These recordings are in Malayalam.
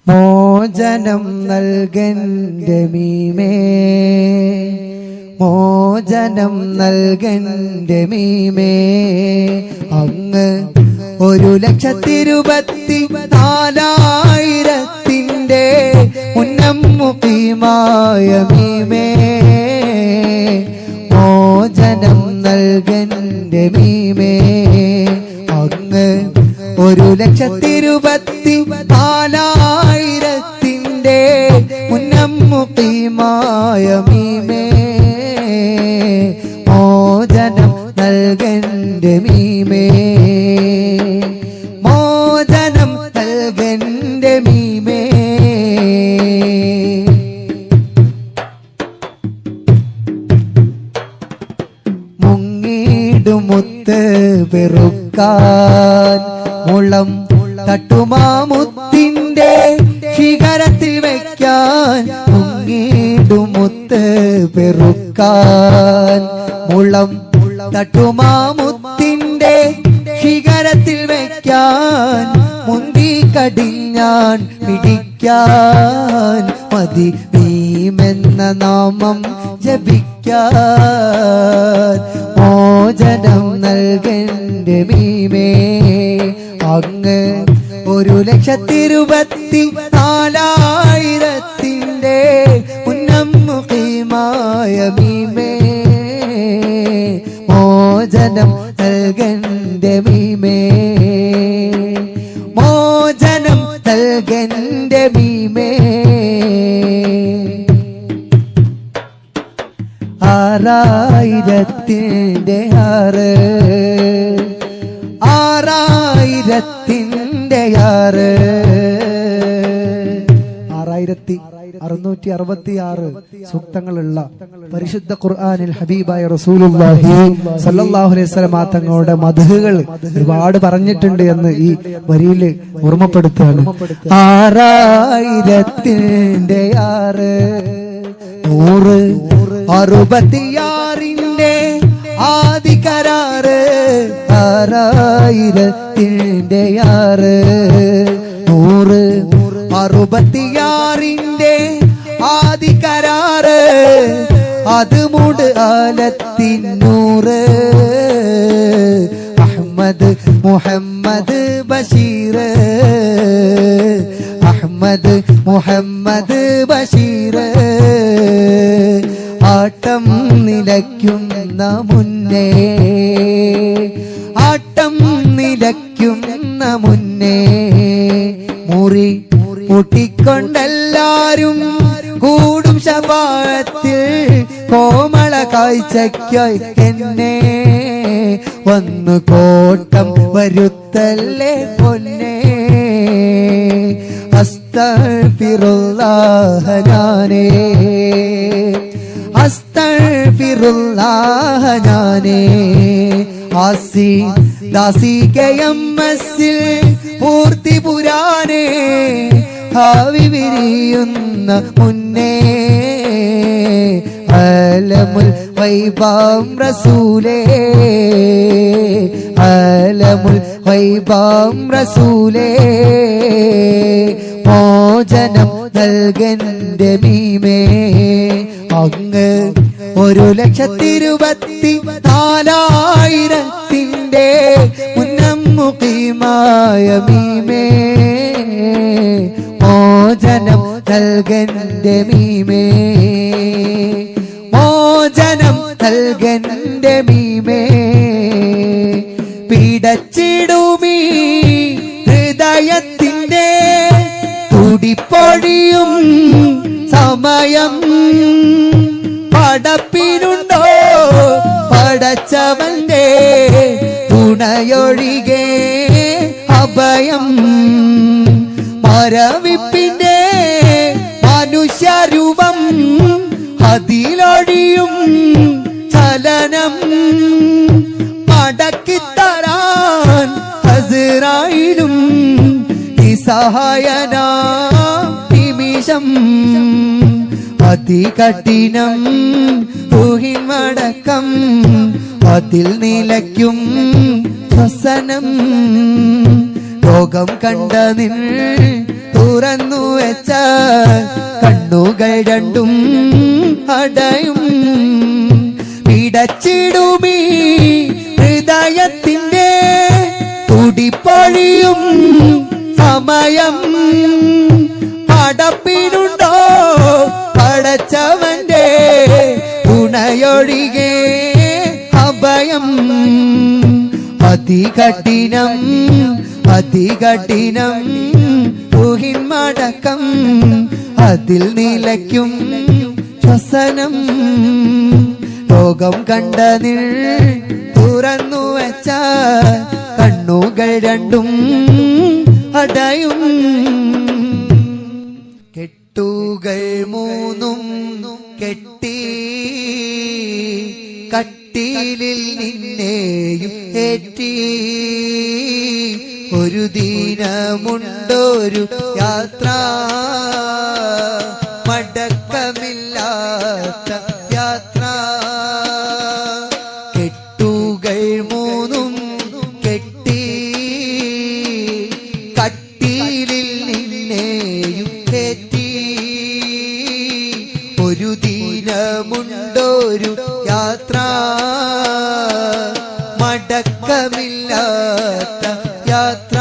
മോചനം നൽകന്റെ മീമേ, മോചനം നൽകന്റെ മീമേ. അങ്ങ് 1,24,000 ഉന്നം മുഖീമായ മീമേ. മോചനം നൽകന്റെ മീമേ. അങ്ങ് 1,24,000 ഉന്നം മുഖീമായ മീമേ. മോചനം നൽകന്റെ മീമേ, മോചനം നൽകന്റെ മീമേ. മുങ്ങിടുമുത്ത് പെറുക്കാൻ മുളം തട്ടുമാമുത്തിന്റെ ശിഖരത്തിൽ വയ്ക്കാൻ. മുങ്ങിടുമുത്ത് പെറുക്കാൻ മുളം തട്ടുമാമുത്തിന്റെ ശിഖരത്തിൽ വയ്ക്കാൻ. മുന്തി കടിഞ്ഞാൻ പിടിക്കാൻ മതി ഭീമെന്ന നാമം ജപിക്കാൻ. മോചനം നൽകന്റെ മീമേ. അങ്ങ് 1,24,000 ഉന്നം മുഖീമായ മീമേ. മോചനം നൽകന്റെ മീമേ, മോചനം നൽകന്റെ മീമേ. 6,000 6 6,666 സൂക്തങ്ങളുള്ള പരിശുദ്ധ ഖുർആനിൽ ഹബീബായ റസൂലുള്ളാഹി സ്വല്ലല്ലാഹു അലൈഹി വസല്ലം തങ്ങളുടെ മദ്ഹുകൾ ഒരുപാട് പറഞ്ഞിട്ടുണ്ട് എന്ന് ഈ വരിയിൽ ഓർമ്മപ്പെടുത്തുകയാണ്. 6,000 166 ആദി കരാറ്. 6,000 166 ആദി കരാറ്. അത് മൂട് ആലത്തിന്നൂറ്. അഹ്മദ് മുഹമ്മദ് ബഷീർ, അഹ്മദ് മുഹമ്മദ് ബഷീർ. ആട്ടം നിലയ്ക്കുന്ന മുന്നേ, ആട്ടം നിലയ്ക്കുന്ന മുന്നേ. മുറി കൂട്ടിക്കൊണ്ടെല്ലാരും കൂടും ശഫാഅത്തിൽ. കോമള കാഴ്ചയ്ക്കായി എന്നെ വന്നു കോട്ടം വരുത്തല്ലേ പൊന്നേ. അസ്തഗ്ഫിറുല്ലാഹ ഞാനേ, അസ്തഗ്ഫിറുല്ലാഹ ഞാനേ. ആസി ദാസി കെഎംഎസിൽ പൂർത്തി പുരാനേ. ഭാവി വിരിയുന്ന മുന്നേ അലമുൽ വൈബാം റസൂലേ, അലമുൽ വൈബാം റസൂലേ. മോചനം നൽകന്റെ മീമേ. അങ്ങ് 1,24,000 ഉന്നം മുഖീമായ മീമേ. മോചനം നൽകന്റെ മീമേ, മോചനം നൽകന്റെ മീമേ. പിടച്ചിടുമീ ഹൃദയത്തിന്റെ തുടിപ്പൊഴിയും സമയം. പടപ്പിനുണ്ടോ പടച്ചവന്റെ തുണയൊഴികെ അഭയം. മരവിപ്പിന്റെ മനുഷ്യരൂപം അതിലൊഴിയും ചലനം. മടക്കിത്തരാൻ അസ്റായിലും നിസ്സഹായന നിമിഷം. അതികഠിനം ൂഹിൻ മടക്കം. അതിൽ നിലയ്ക്കും ശ്വസനം. ലോകം കണ്ട നിൻ തുറന്നു രണ്ടും അടയും പിടച്ചിടുമീ ഹൃദയത്തിൻ്റെ തുടിപ്പൊഴിയും സമയം പടപ്പിനുണ്ടോ പടച്ചവന്റെ തുണയൊഴികെ അഭയം അതികഠിനം അതികഠിനം ഊഹിന്മടക്കം അതിൽ നിലയ്ക്കും ശ്വസനം ലോകം കണ്ടതിൽ തുറന്നു വെച്ച കണ്ണുകൾ രണ്ടും അടയും കെട്ടുകൾ മൂന്നും കെട്ടി കട്ടിലിൽ നിന്നെയും ഏറ്റി ഒരു ദിനമുണ്ടൊരു യാത്ര മടക്കമില്ലാത്ത യാത്ര കെട്ടുകൾ മൂന്നും കെട്ടി കട്ടിലിൽ നിന്നെയും ഏറ്റി ഒരു ദിനമുണ്ടൊരു യാത്ര മടക്കമില്ലാത്ത യാത്ര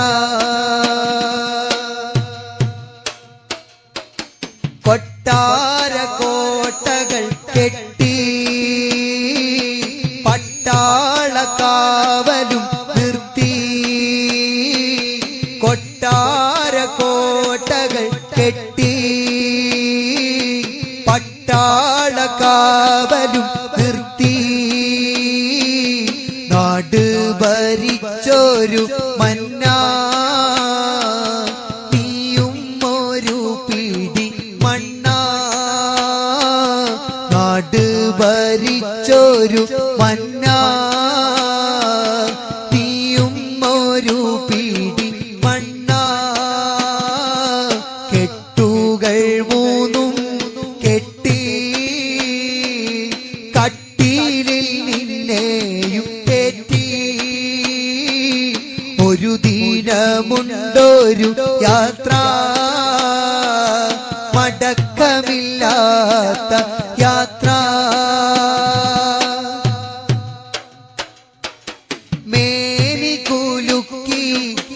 കൊട്ടാര കോട്ടകൾ കെട്ടി പട്ടാള കാവലും നിർത്തി കൊട്ടാര കോട്ടകൾ കെട്ടി പട്ടാള കാവലും നിർത്തി നാട് ഭരിച്ചൊരു മന്നാ നീയും ഒരു പിടി മണ്ണാ നാട് ഭരിച്ചൊരു മന്നാ നീയും ഒരു പിടി മണ്ണാ കെട്ടുകൾ മൂന്നും കെട്ടി കട്ടിലിൽ നിന്നെയും ഏറ്റി ഒരു ദിനമുണ്ടൊരു യാത്ര മടക്കമില്ലാത്ത യാത്ര മേനി കുലുക്കി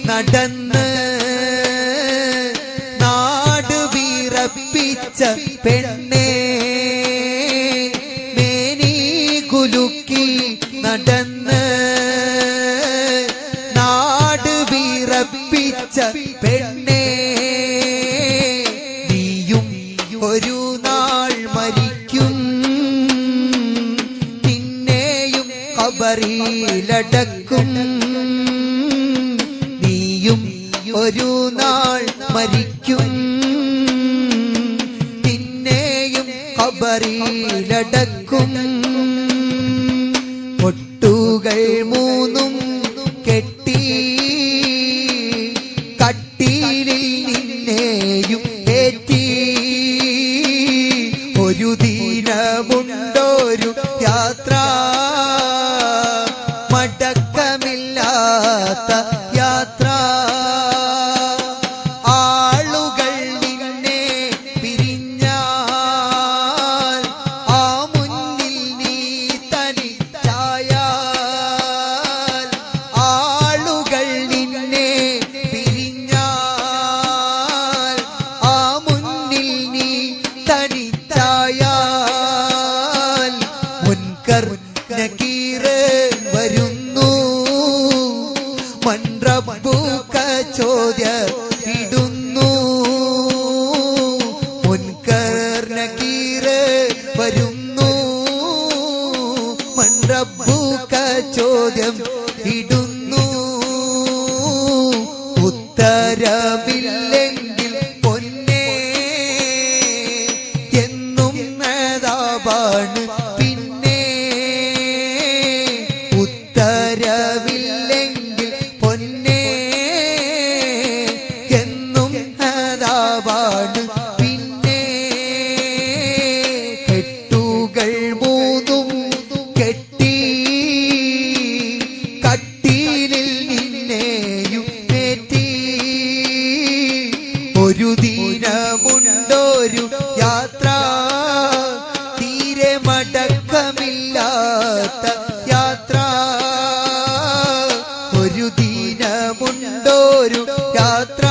നടന്ന് നാട് വിറപ്പിച്ച പെണ്ണേ മേനി കുലുക്കി നടന്ന് നാട് വിറപ്പിച്ച പെണ്ണേ നീയും ഒരു നാൾ മരിക്കും പിന്നെയും ഖബറിലടക്കും നീയും ഒരു നാൾ മരിക്കും പിന്നെയും ഖബറിലടക്കും പൊട്ടുകൾ മൂന്നും കെട്ടി കട്ടിലിൽ നിന്നെയും ഏറ്റി ഒരു ദിനമുണ്ടൊരു യാത്ര മടക്കമില്ലാത്ത യാത്ര ആളുകൾ നിന്നെ പിരിഞ്ഞാൽ ആ മുന്നിൽ നീ തനിച്ചായാൽ ആളുകൾ നിന്നെ പിരിഞ്ഞാൽ ആ മുന്നിൽ നീ തനിച്ചായാൽ മുൻകർ നകീർ വരുന്നു മൻറബ്ബുക ചോദ്യമിടുന്നു മുൻകർ നകീർ വരുന്നു മൻറബ്ബുക ചോദ്യം ഇടുന്നു ഉത്തരമില്ലെങ്കിൽ പൊന്നേ എന്നും നേതാവാണ് പിന്നെ ഉത്തരവില്ലെങ്കിൽ പൊന്നേ എന്നും നേതാവാണ് പിന്നെ കെട്ടുകൾ മൂന്നും കെട്ടി കട്ടിലിൽ നിന്നെയും ഏറ്റി ഒരു ദിനമുണ്ട് ദിനമുണ്ടൊരു യാത്ര തീരെ മടക്കമില്ലാത്ത യാത്ര ഒരു ദിനമുണ്ടൊരു യാത്ര